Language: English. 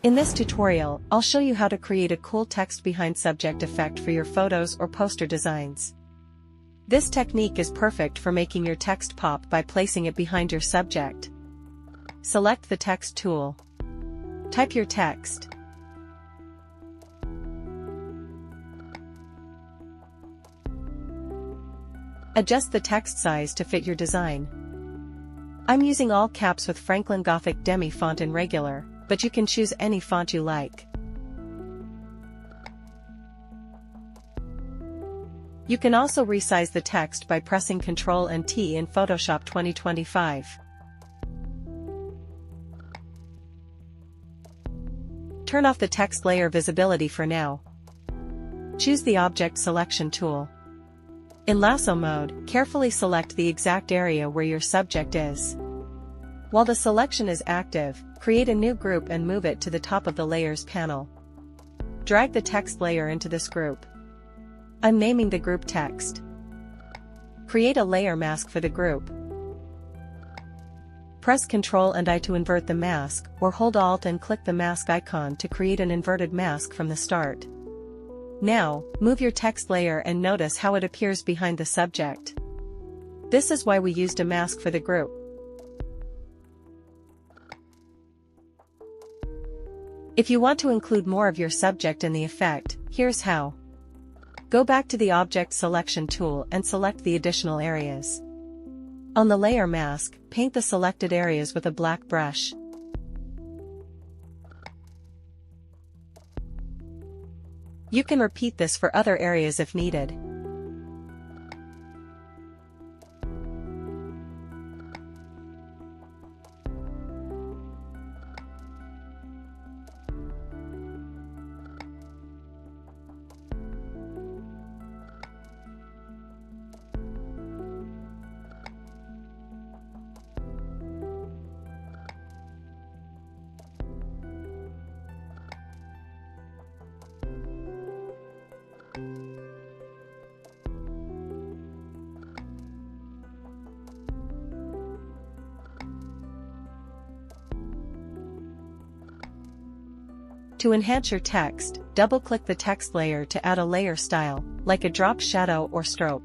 In this tutorial, I'll show you how to create a cool text behind subject effect for your photos or poster designs. This technique is perfect for making your text pop by placing it behind your subject. Select the text tool. Type your text. Adjust the text size to fit your design. I'm using all caps with Franklin Gothic Demi font in regular, but you can choose any font you like. You can also resize the text by pressing Ctrl and T in Photoshop 2025. Turn off the text layer visibility for now. Choose the Object Selection tool. In lasso mode, carefully select the exact area where your subject is. While the selection is active, create a new group and move it to the top of the Layers panel. Drag the text layer into this group. I'm naming the group Text. Create a layer mask for the group. Press Ctrl and I to invert the mask, or hold Alt and click the mask icon to create an inverted mask from the start. Now, move your text layer and notice how it appears behind the subject. This is why we used a mask for the group. If you want to include more of your subject in the effect, here's how. Go back to the Object Selection tool and select the additional areas. On the layer mask, paint the selected areas with a black brush. You can repeat this for other areas if needed. To enhance your text, double-click the text layer to add a layer style, like a drop shadow or stroke.